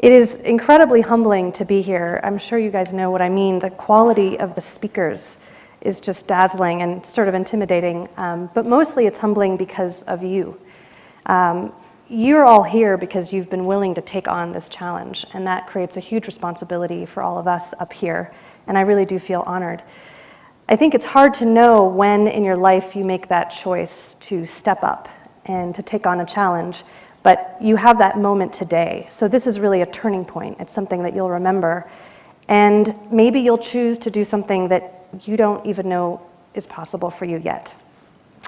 It is incredibly humbling to be here. I'm sure you guys know what I mean. The quality of the speakers is just dazzling and sort of intimidating, but mostly it's humbling because of you. You're all here because you've been willing to take on this challenge, and that creates a huge responsibility for all of us up here, and I really do feel honored. I think it's hard to know when in your life you make that choice to step up and to take on a challenge, but you have that moment today. So this is really a turning point. It's something that you'll remember, and maybe you'll choose to do something that you don't even know is possible for you yet.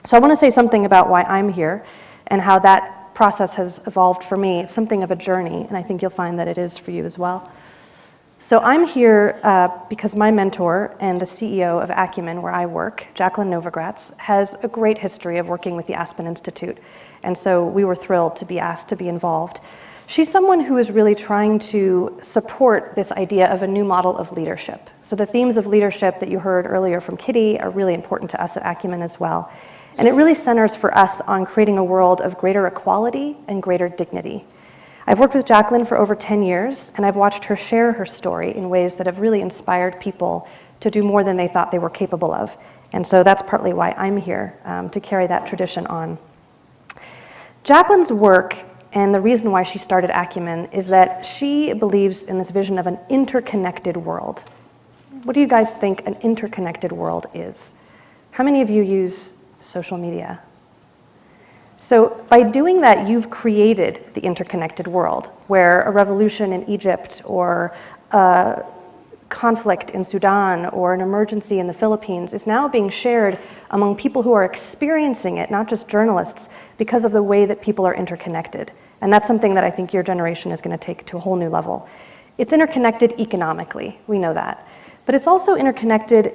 So I want to say something about why I'm here and how that process has evolved for me. It's something of a journey, and I think you'll find that it is for you as well. So I'm here because my mentor and the CEO of Acumen, where I work, Jacqueline Novogratz, has a great history of working with the Aspen Institute, and so we were thrilled to be asked to be involved. She's someone who is really trying to support this idea of a new model of leadership. So the themes of leadership that you heard earlier from Kitty are really important to us at Acumen as well. And it really centers for us on creating a world of greater equality and greater dignity. I've worked with Jacqueline for over 10 years, and I've watched her share her story in ways that have really inspired people to do more than they thought they were capable of. And so that's partly why I'm here, to carry that tradition on. Jacqueline's work, and the reason why she started Acumen, is that she believes in this vision of an interconnected world. What do you guys think an interconnected world is? How many of you use social media? So by doing that, you've created the interconnected world, where a revolution in Egypt or a conflict in Sudan or an emergency in the Philippines is now being shared among people who are experiencing it, not just journalists, because of the way that people are interconnected. And that's something that I think your generation is going to take to a whole new level. It's interconnected economically, we know that. But it's also interconnected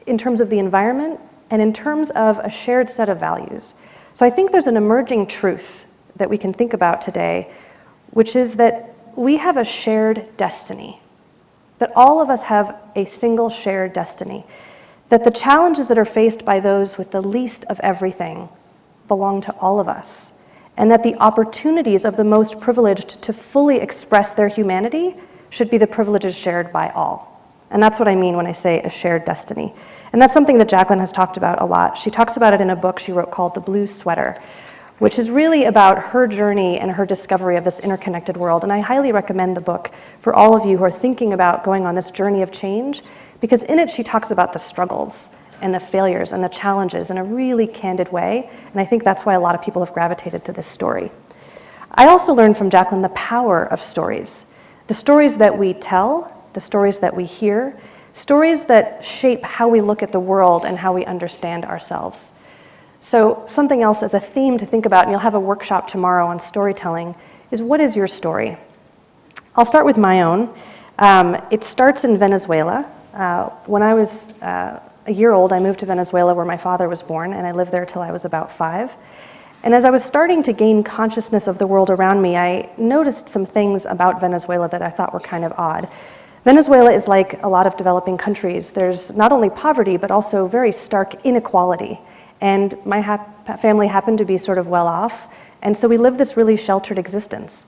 in terms of the environment and in terms of a shared set of values. So I think there's an emerging truth that we can think about today, which is that we have a shared destiny, that all of us have a single shared destiny, that the challenges that are faced by those with the least of everything belong to all of us, and that the opportunities of the most privileged to fully express their humanity should be the privileges shared by all. And that's what I mean when I say a shared destiny. And that's something that Jacqueline has talked about a lot. She talks about it in a book she wrote called The Blue Sweater, which is really about her journey and her discovery of this interconnected world. And I highly recommend the book for all of you who are thinking about going on this journey of change, because in it she talks about the struggles and the failures and the challenges in a really candid way. And I think that's why a lot of people have gravitated to this story. I also learned from Jacqueline the power of stories. The stories that we tell, the stories that we hear, stories that shape how we look at the world and how we understand ourselves. So something else as a theme to think about, and you'll have a workshop tomorrow on storytelling, is what is your story? I'll start with my own. It starts in Venezuela. When I was a year old, I moved to Venezuela where my father was born, and I lived there till I was about 5. And as I was starting to gain consciousness of the world around me, I noticed some things about Venezuela that I thought were kind of odd. Venezuela is like a lot of developing countries. There's not only poverty, but also very stark inequality. And my family happened to be sort of well off, and so we lived this really sheltered existence.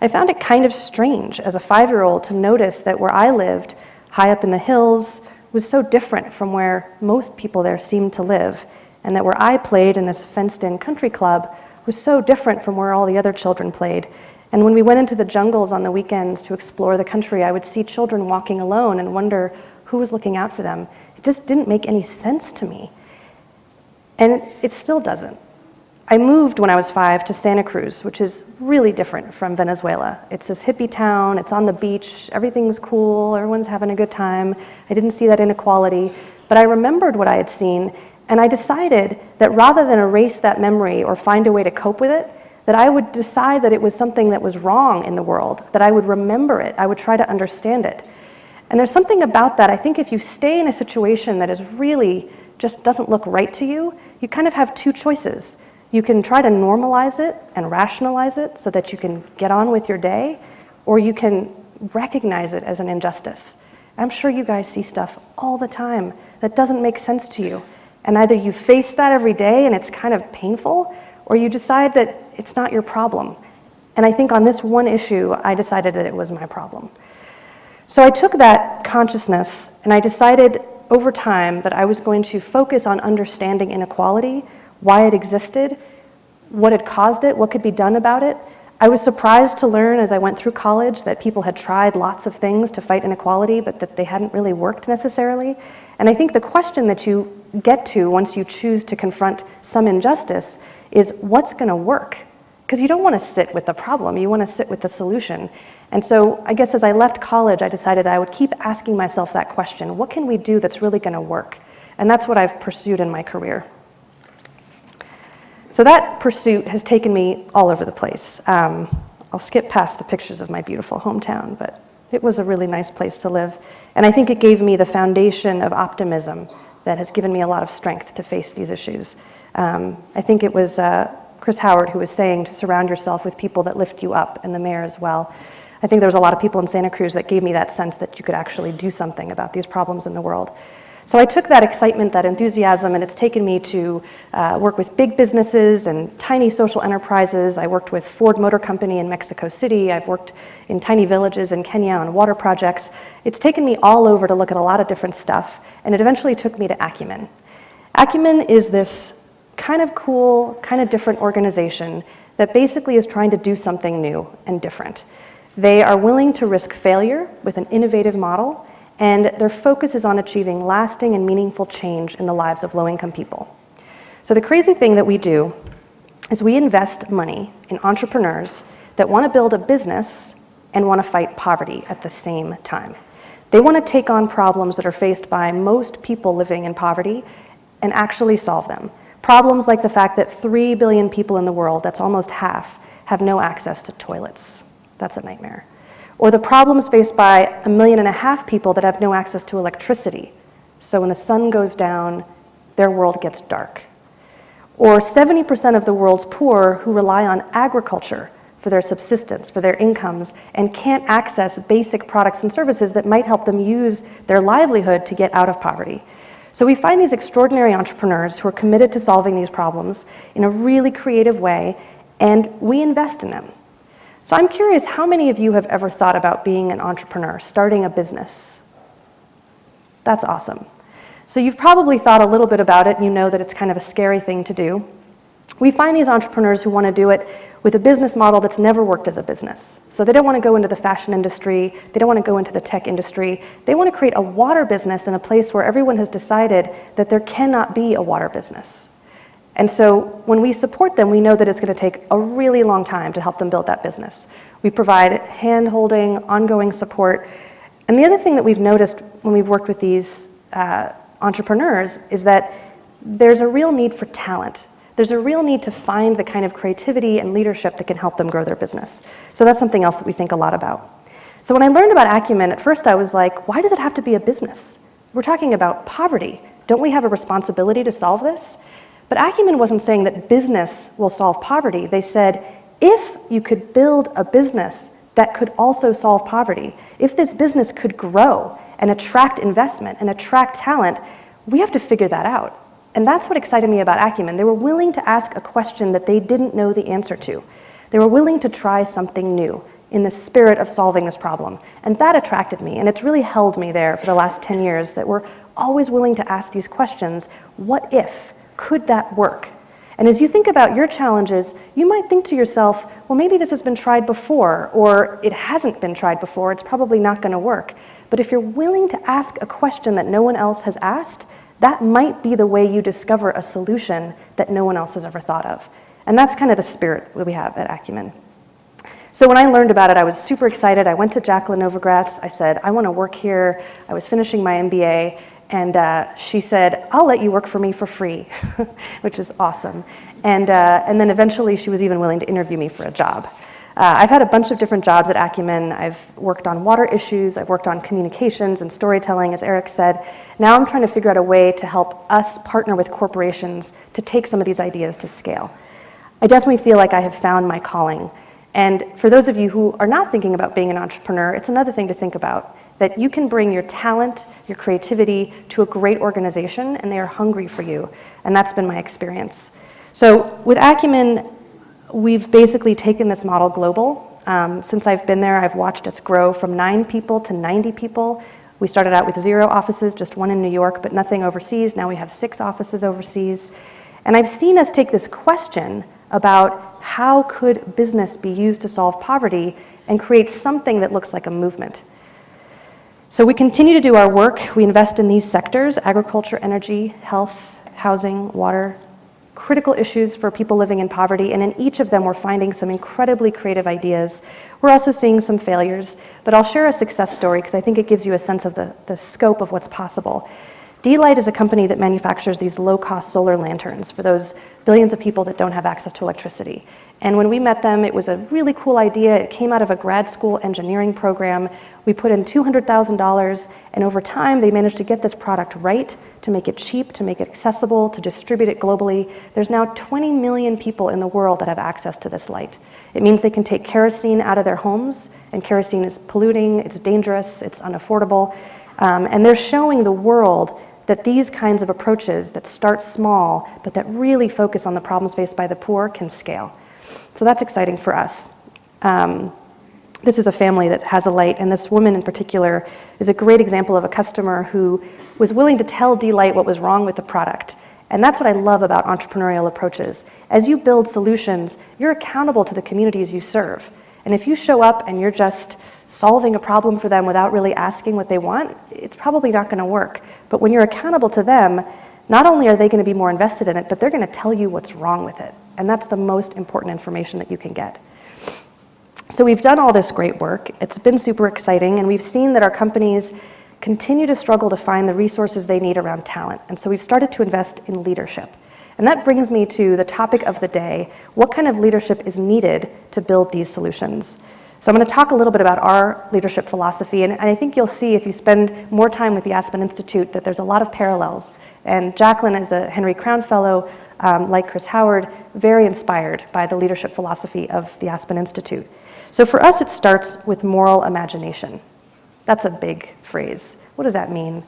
I found it kind of strange as a 5-year-old to notice that where I lived, high up in the hills, was so different from where most people there seemed to live, and that where I played in this fenced-in country club was so different from where all the other children played. And when we went into the jungles on the weekends to explore the country, I would see children walking alone and wonder who was looking out for them. It just didn't make any sense to me. And it still doesn't. I moved when I was 5 to Santa Cruz, which is really different from Venezuela. It's this hippie town, it's on the beach, everything's cool, everyone's having a good time. I didn't see that inequality, but I remembered what I had seen, and I decided that rather than erase that memory or find a way to cope with it, that I would decide that it was something that was wrong in the world, that I would remember it, I would try to understand it. And there's something about that. I think if you stay in a situation that is really just doesn't look right to you, you kind of have two choices. You can try to normalize it and rationalize it so that you can get on with your day, or you can recognize it as an injustice. I'm sure you guys see stuff all the time that doesn't make sense to you. And either you face that every day and it's kind of painful, or you decide that it's not your problem. And I think on this one issue, I decided that it was my problem. So I took that consciousness and I decided over time that I was going to focus on understanding inequality, why it existed, what had caused it, what could be done about it. I was surprised to learn as I went through college that people had tried lots of things to fight inequality, but that they hadn't really worked necessarily. And I think the question that you get to once you choose to confront some injustice is what's going to work? Because you don't want to sit with the problem, you want to sit with the solution. And so I guess as I left college, I decided I would keep asking myself that question, what can we do that's really going to work? And that's what I've pursued in my career. So that pursuit has taken me all over the place. I'll skip past the pictures of my beautiful hometown, but it was a really nice place to live. And I think it gave me the foundation of optimism that has given me a lot of strength to face these issues. I think it was Chris Howard who was saying to surround yourself with people that lift you up, and the mayor as well. I think there was a lot of people in Santa Cruz that gave me that sense that you could actually do something about these problems in the world. So I took that excitement, that enthusiasm, and it's taken me to work with big businesses and tiny social enterprises. I worked with Ford Motor Company in Mexico City. I've worked in tiny villages in Kenya on water projects. It's taken me all over to look at a lot of different stuff, and it eventually took me to Acumen. Acumen is this kind of cool, kind of different organization that basically is trying to do something new and different. They are willing to risk failure with an innovative model, and their focus is on achieving lasting and meaningful change in the lives of low-income people. So the crazy thing that we do is we invest money in entrepreneurs that want to build a business and want to fight poverty at the same time. They want to take on problems that are faced by most people living in poverty and actually solve them. Problems like the fact that 3 billion people in the world, that's almost half, have no access to toilets. That's a nightmare. Or the problems faced by 1.5 million people that have no access to electricity. So when the sun goes down, their world gets dark. Or 70% of the world's poor who rely on agriculture for their subsistence, for their incomes, and can't access basic products and services that might help them use their livelihood to get out of poverty. So we find these extraordinary entrepreneurs who are committed to solving these problems in a really creative way, and we invest in them. So I'm curious, how many of you have ever thought about being an entrepreneur, starting a business? That's awesome. So you've probably thought a little bit about it, and you know that it's kind of a scary thing to do. We find these entrepreneurs who want to do it with a business model that's never worked as a business. So they don't want to go into the fashion industry, they don't want to go into the tech industry, they want to create a water business in a place where everyone has decided that there cannot be a water business. And so when we support them, we know that it's going to take a really long time to help them build that business. We provide hand-holding, ongoing support. And the other thing that we've noticed when we've worked with these entrepreneurs is that there's a real need for talent. There's a real need to find the kind of creativity and leadership that can help them grow their business. So that's something else that we think a lot about. So when I learned about Acumen, at first I was like, why does it have to be a business? We're talking about poverty. Don't we have a responsibility to solve this? But Acumen wasn't saying that business will solve poverty. They said, if you could build a business that could also solve poverty, if this business could grow and attract investment and attract talent, we have to figure that out. And that's what excited me about Acumen. They were willing to ask a question that they didn't know the answer to. They were willing to try something new in the spirit of solving this problem. And that attracted me, and it's really held me there for the last 10 years, that we're always willing to ask these questions. What if? Could that work? And as you think about your challenges, you might think to yourself, well, maybe this has been tried before, or it hasn't been tried before, it's probably not going to work. But if you're willing to ask a question that no one else has asked, that might be the way you discover a solution that no one else has ever thought of. And that's kind of the spirit that we have at Acumen. So when I learned about it, I was super excited. I went to Jacqueline Novogratz. I said, I want to work here. I was finishing my MBA. And she said, I'll let you work for me for free, which was awesome. And then eventually she was even willing to interview me for a job. I've had a bunch of different jobs at Acumen. I've worked on water issues. I've worked on communications and storytelling, as Eric said. Now I'm trying to figure out a way to help us partner with corporations to take some of these ideas to scale. I definitely feel like I have found my calling. And for those of you who are not thinking about being an entrepreneur, it's another thing to think about, that you can bring your talent, your creativity to a great organization, and they are hungry for you. And that's been my experience. So with Acumen, we've basically taken this model global. Since I've been there, I've watched us grow from 9 people to 90 people. We started out with 0 offices, just 1 in New York, but nothing overseas. Now we have 6 offices overseas. And I've seen us take this question about how could business be used to solve poverty and create something that looks like a movement. So we continue to do our work. We invest in these sectors: agriculture, energy, health, housing, water, critical issues for people living in poverty. And in each of them, we're finding some incredibly creative ideas. We're also seeing some failures, but I'll share a success story because I think it gives you a sense of the scope of what's possible. D-Light is a company that manufactures these low-cost solar lanterns for those billions of people that don't have access to electricity. And when we met them, it was a really cool idea. It came out of a grad school engineering program. We put in $200,000, and over time, they managed to get this product right, to make it cheap, to make it accessible, to distribute it globally. There's now 20 million people in the world that have access to this light. It means they can take kerosene out of their homes, and kerosene is polluting, it's dangerous, it's unaffordable. And they're showing the world that these kinds of approaches that start small, but that really focus on the problems faced by the poor can scale. So that's exciting for us. This is a family that has a light, and this woman in particular is a great example of a customer who was willing to tell D-Light what was wrong with the product. And that's what I love about entrepreneurial approaches. As you build solutions, you're accountable to the communities you serve. And if you show up and you're just solving a problem for them without really asking what they want, it's probably not going to work. But when you're accountable to them, not only are they going to be more invested in it, but they're going to tell you what's wrong with it. And that's the most important information that you can get. So we've done all this great work. It's been super exciting, and we've seen that our companies continue to struggle to find the resources they need around talent. And so we've started to invest in leadership. And that brings me to the topic of the day: what kind of leadership is needed to build these solutions? So I'm going to talk a little bit about our leadership philosophy, and I think you'll see if you spend more time with the Aspen Institute that there's a lot of parallels. And Jacqueline is a Henry Crown Fellow, like Chris Howard, very inspired by the leadership philosophy of the Aspen Institute. So for us, it starts with moral imagination. That's a big phrase. What does that mean?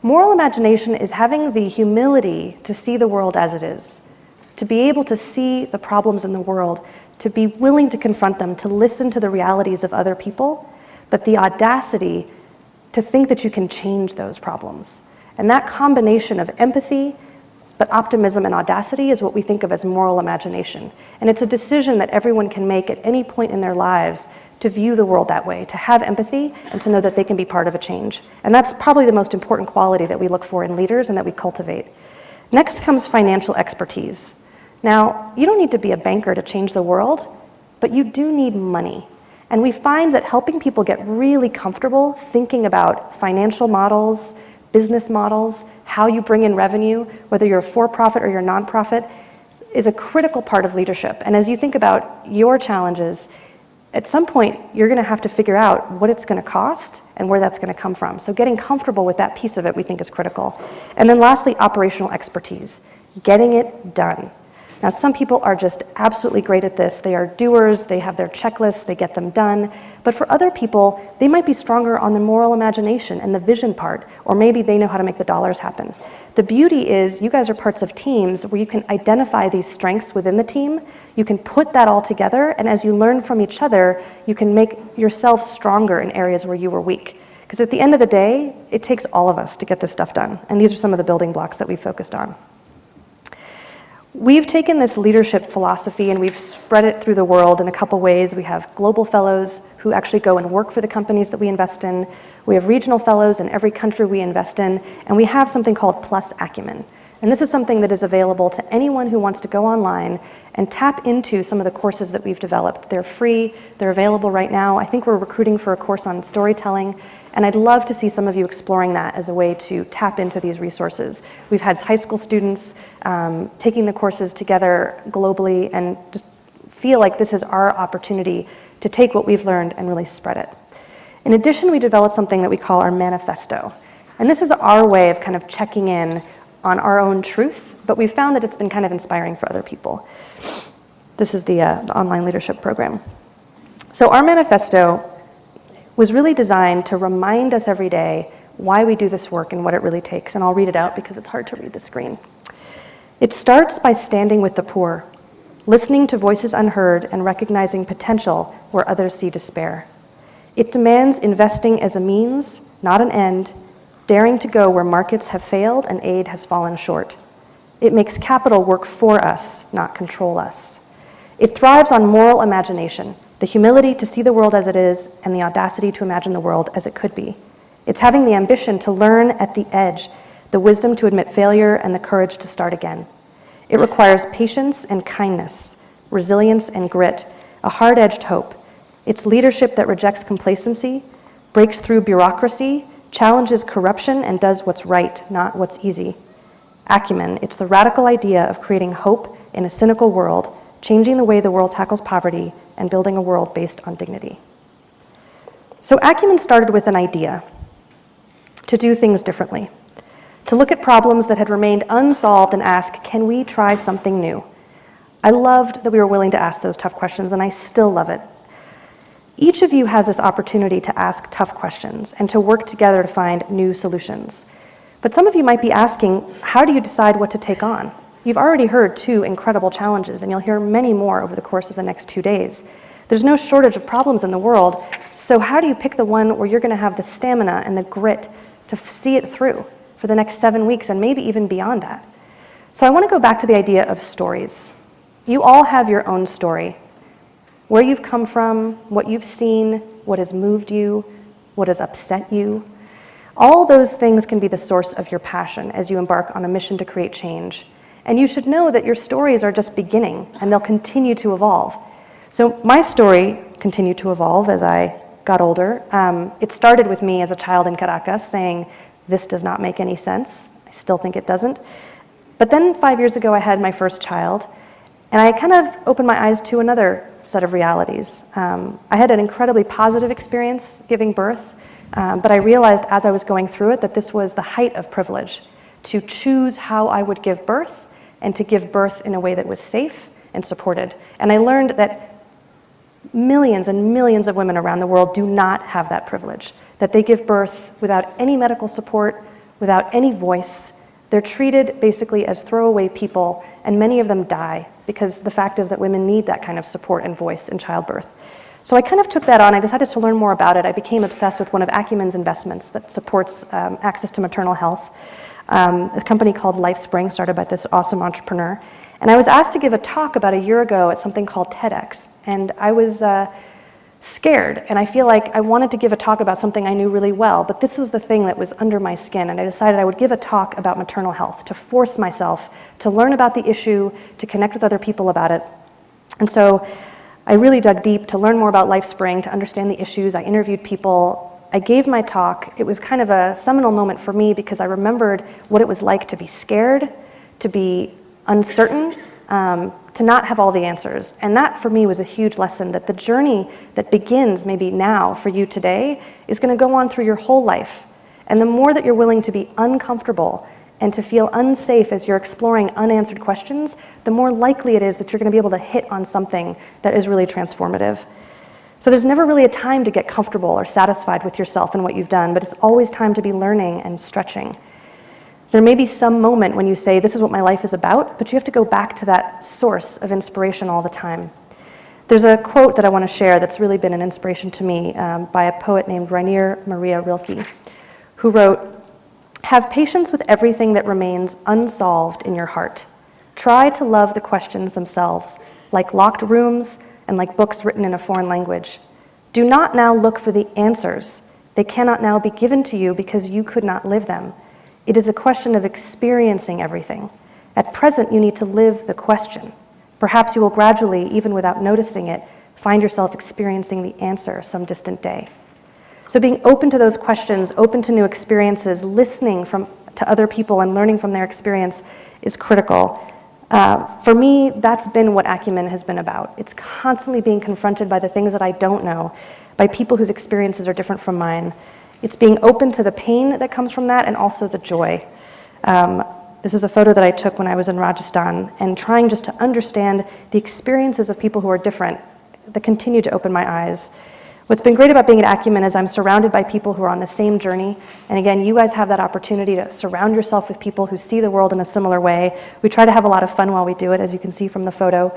Moral imagination is having the humility to see the world as it is, to be able to see the problems in the world, to be willing to confront them, to listen to the realities of other people, but the audacity to think that you can change those problems. And that combination of empathy, but optimism and audacity is what we think of as moral imagination. And it's a decision that everyone can make at any point in their lives to view the world that way, to have empathy and to know that they can be part of a change. And that's probably the most important quality that we look for in leaders and that we cultivate. Next comes financial expertise. Now, you don't need to be a banker to change the world, but you do need money. And we find that helping people get really comfortable thinking about financial models, business models, how you bring in revenue, whether you're a for-profit or you're a nonprofit, is a critical part of leadership. And as you think about your challenges, at some point, you're going to have to figure out what it's going to cost and where that's going to come from. So getting comfortable with that piece of it we think is critical. And then lastly, operational expertise, getting it done. Now, some people are just absolutely great at this. They are doers, they have their checklists, they get them done. But for other people, they might be stronger on the moral imagination and the vision part, or maybe they know how to make the dollars happen. The beauty is you guys are parts of teams where you can identify these strengths within the team, you can put that all together, and as you learn from each other, you can make yourself stronger in areas where you were weak. Because at the end of the day, it takes all of us to get this stuff done. And these are some of the building blocks that we focused on. We've taken this leadership philosophy and we've spread it through the world in a couple ways. We have global fellows who actually go and work for the companies that we invest in. We have regional fellows in every country we invest in. And we have something called Plus Acumen. And this is something that is available to anyone who wants to go online and tap into some of the courses that we've developed. They're free, they're available right now. I think we're recruiting for a course on storytelling. And I'd love to see some of you exploring that as a way to tap into these resources. We've had high school students taking the courses together globally and just feel like this is our opportunity to take what we've learned and really spread it. In addition, we developed something that we call our manifesto. And this is our way of kind of checking in on our own truth, but we've found that it's been kind of inspiring for other people. This is the online leadership program. So our manifesto was really designed to remind us every day why we do this work and what it really takes. And I'll read it out because it's hard to read the screen. It starts by standing with the poor. listening to voices unheard and recognizing potential where others see despair. It demands investing as a means, not an end, daring to go where markets have failed and aid has fallen short. It makes capital work for us, not control us. It thrives on moral imagination, the humility to see the world as it is and the audacity to imagine the world as it could be. It's having the ambition to learn at the edge, the wisdom to admit failure, and the courage to start again. It requires patience and kindness, resilience and grit, a hard-edged hope. It's leadership that rejects complacency, breaks through bureaucracy, challenges corruption, and does what's right, not what's easy. Acumen, it's the radical idea of creating hope in a cynical world, changing the way the world tackles poverty, and building a world based on dignity. So Acumen started with an idea to do things differently, to look at problems that had remained unsolved and ask, can we try something new? I loved that we were willing to ask those tough questions, and I still love it. Each of you has this opportunity to ask tough questions and to work together to find new solutions. But some of you might be asking, how do you decide what to take on? You've already heard 2 incredible challenges, and you'll hear many more over the course of the next 2 days. There's no shortage of problems in the world, so how do you pick the one where you're going to have the stamina and the grit to see it through for the next 7 weeks and maybe even beyond that? So I want to go back to the idea of stories. You all have your own story. Where you've come from, what you've seen, what has moved you, what has upset you. All those things can be the source of your passion as you embark on a mission to create change. And you should know that your stories are just beginning, and they'll continue to evolve. So my story continued to evolve as I got older. It started with me as a child in Caracas saying, this does not make any sense. I still think it doesn't. But then 5 years ago, I had my first child, and I kind of opened my eyes to another set of realities. I had an incredibly positive experience giving birth, but I realized as I was going through it that this was the height of privilege, to choose how I would give birth and to give birth in a way that was safe and supported. And I learned that millions and millions of women around the world do not have that privilege, that they give birth without any medical support, without any voice. They're treated basically as throwaway people, and many of them die because the fact is that women need that kind of support and voice in childbirth. So I kind of took that on. I decided to learn more about it. I became obsessed with one of Acumen's investments that supports access to maternal health, a company called LifeSpring, started by this awesome entrepreneur. And I was asked to give a talk about a year ago at something called TEDx. And I was scared, and I feel like I wanted to give a talk about something I knew really well, but this was the thing that was under my skin, and I decided I would give a talk about maternal health to force myself to learn about the issue, to connect with other people about it. And so I really dug deep to learn more about LifeSpring, to understand the issues. I interviewed people. I gave my talk. It was kind of a seminal moment for me because I remembered what it was like to be scared, to be uncertain, to not have all the answers. And that for me was a huge lesson, that the journey that begins maybe now for you today is going to go on through your whole life. And the more that you're willing to be uncomfortable and to feel unsafe as you're exploring unanswered questions, the more likely it is that you're going to be able to hit on something that is really transformative. So there's never really a time to get comfortable or satisfied with yourself and what you've done, but it's always time to be learning and stretching. There may be some moment when you say, this is what my life is about, but you have to go back to that source of inspiration all the time. There's a quote that I want to share that's really been an inspiration to me by a poet named Rainer Maria Rilke, who wrote, "Have patience with everything that remains unsolved in your heart. Try to love the questions themselves, like locked rooms and like books written in a foreign language. Do not now look for the answers. They cannot now be given to you because you could not live them. It is a question of experiencing everything. At present, you need to live the question. Perhaps you will gradually, even without noticing it, find yourself experiencing the answer some distant day." So being open to those questions, open to new experiences, listening to other people and learning from their experience is critical. For me, that's been what Acumen has been about. It's constantly being confronted by the things that I don't know, by people whose experiences are different from mine. It's being open to the pain that comes from that and also the joy. This is a photo that I took when I was in Rajasthan, and trying just to understand the experiences of people who are different that continue to open my eyes. What's been great about being at Acumen is I'm surrounded by people who are on the same journey. And again, you guys have that opportunity to surround yourself with people who see the world in a similar way. We try to have a lot of fun while we do it, as you can see from the photo.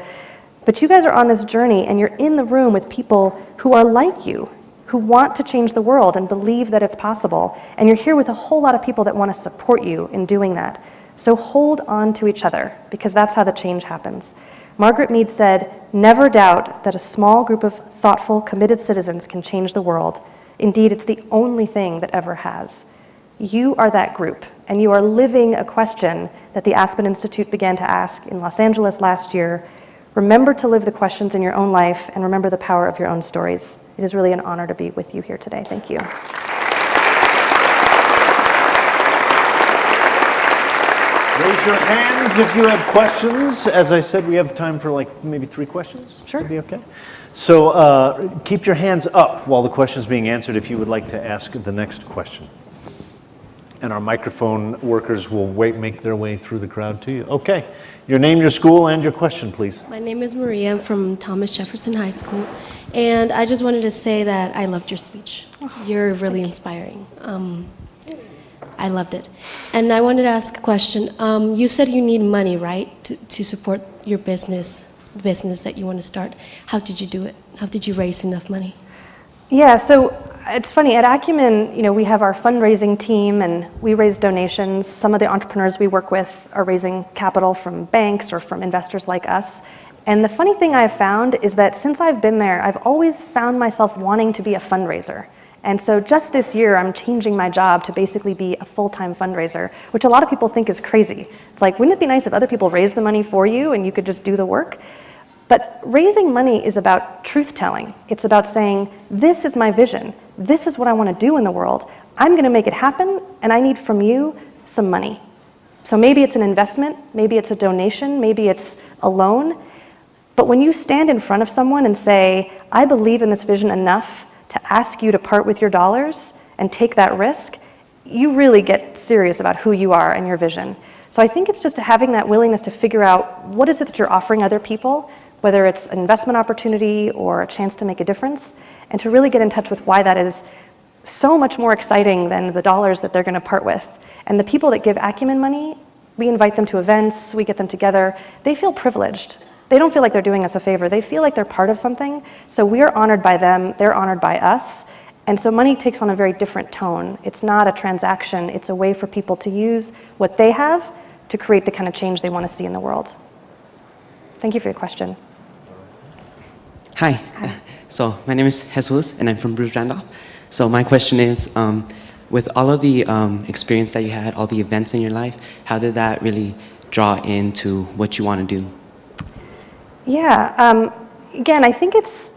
But you guys are on this journey and you're in the room with people who are like you, who want to change the world and believe that it's possible. And you're here with a whole lot of people that want to support you in doing that. So hold on to each other, because that's how the change happens. Margaret Mead said, "Never doubt that a small group of thoughtful, committed citizens can change the world. Indeed, it's the only thing that ever has." You are that group, and you are living a question that the Aspen Institute began to ask in Los Angeles last year. Remember to live the questions in your own life, and remember the power of your own stories. It is really an honor to be with you here today. Thank you. Raise your hands if you have questions. As I said, we have time for like maybe 3 questions. Sure. Would be okay? So keep your hands up while the question is being answered if you would like to ask the next question. And our microphone workers will make their way through the crowd to you. Okay. Your name, your school, and your question, please. My name is Maria. I'm from Thomas Jefferson High School. And I just wanted to say that I loved your speech. You're really inspiring. I loved it. And I wanted to ask a question. You said you need money, right, to support your business, the business that you want to start. How did you do it? How did you raise enough money? Yeah, so it's funny, at Acumen, we have our fundraising team and we raise donations. Some of the entrepreneurs we work with are raising capital from banks or from investors like us. And the funny thing I've found is that since I've been there, I've always found myself wanting to be a fundraiser. And so just this year, I'm changing my job to basically be a full-time fundraiser, which a lot of people think is crazy. It's like, wouldn't it be nice if other people raised the money for you and you could just do the work? But raising money is about truth-telling. It's about saying, this is my vision. This is what I want to do in the world. I'm going to make it happen, and I need from you some money. So maybe it's an investment, maybe it's a donation, maybe it's a loan. But when you stand in front of someone and say, I believe in this vision enough to ask you to part with your dollars and take that risk, you really get serious about who you are and your vision. So I think it's just having that willingness to figure out what is it that you're offering other people, whether it's an investment opportunity or a chance to make a difference, and to really get in touch with why that is so much more exciting than the dollars that they're going to part with. And the people that give Acumen money, we invite them to events, we get them together, they feel privileged. They don't feel like they're doing us a favor. They feel like they're part of something. So we are honored by them, they're honored by us. And so money takes on a very different tone. It's not a transaction, it's a way for people to use what they have to create the kind of change they want to see in the world. Thank you for your question. Hi. So my name is Jesus, and I'm from Bruce Randolph. So my question is, with all of the experience that you had, all the events in your life, how did that really draw into what you want to do? Yeah, again, I think it's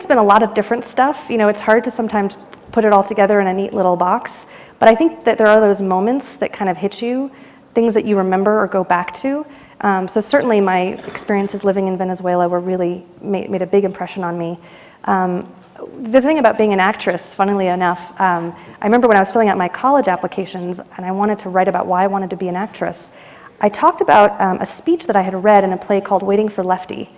been a lot of different stuff. It's hard to sometimes put it all together in a neat little box, but I think that there are those moments that kind of hit you, things that you remember or go back to. So certainly my experiences living in Venezuela were really made a big impression on me. The thing about being an actress, funnily enough, I remember when I was filling out my college applications and I wanted to write about why I wanted to be an actress, I talked about a speech that I had read in a play called Waiting for Lefty.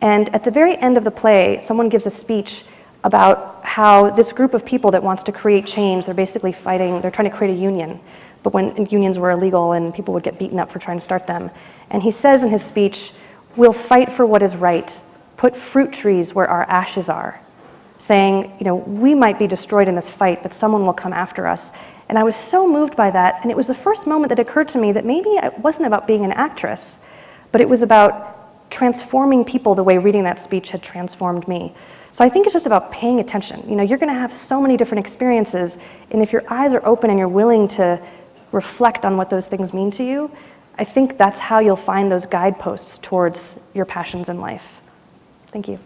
And at the very end of the play, someone gives a speech about how this group of people that wants to create change, they're basically fighting, they're trying to create a union. But when unions were illegal and people would get beaten up for trying to start them. And he says in his speech, we'll fight for what is right, put fruit trees where our ashes are. Saying, we might be destroyed in this fight, but someone will come after us. And I was so moved by that, and it was the first moment that occurred to me that maybe it wasn't about being an actress, but it was about transforming people the way reading that speech had transformed me. So I think it's just about paying attention. You're going to have so many different experiences, and if your eyes are open and you're willing to reflect on what those things mean to you, I think that's how you'll find those guideposts towards your passions in life. Thank you.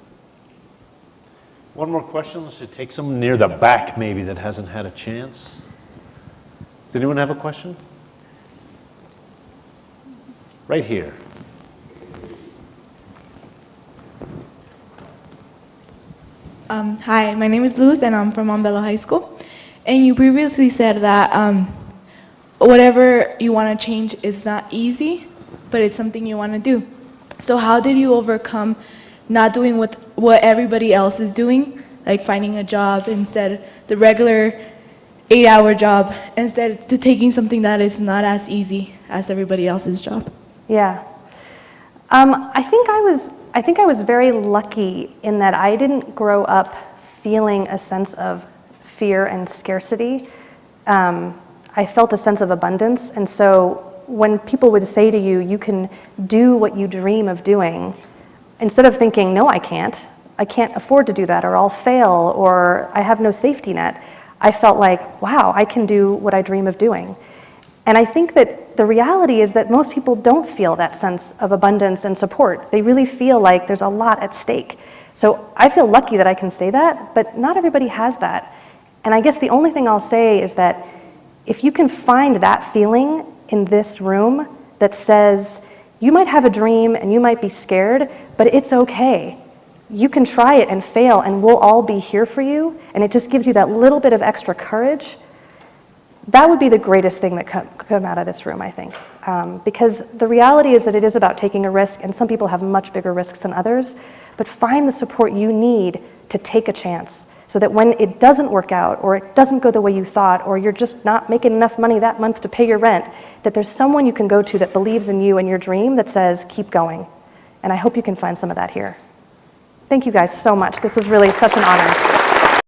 One more question. Let's just take someone near the back maybe that hasn't had a chance. Does anyone have a question? Right here. Hi, my name is Luz and I'm from Montbello High School. And you previously said that whatever you want to change is not easy, but it's something you want to do. So how did you overcome not doing what everybody else is doing, like finding a job instead, the regular 8-hour job, instead to taking something that is not as easy as everybody else's job? Yeah. I think I was very lucky in that I didn't grow up feeling a sense of fear and scarcity. I felt a sense of abundance, and so when people would say to you, you can do what you dream of doing, instead of thinking, no, I can't afford to do that, or I'll fail, or I have no safety net, I felt like, wow, I can do what I dream of doing. And I think that the reality is that most people don't feel that sense of abundance and support. They really feel like there's a lot at stake. So I feel lucky that I can say that, but not everybody has that. And I guess the only thing I'll say is that if you can find that feeling in this room that says, you might have a dream and you might be scared, but it's okay. You can try it and fail, and we'll all be here for you, and it just gives you that little bit of extra courage. That would be the greatest thing that come out of this room, I think. Because the reality is that it is about taking a risk, and some people have much bigger risks than others, but find the support you need to take a chance, so that when it doesn't work out, or it doesn't go the way you thought, or you're just not making enough money that month to pay your rent, that there's someone you can go to that believes in you and your dream that says, keep going. And I hope you can find some of that here. Thank you guys so much. This was really such an honor.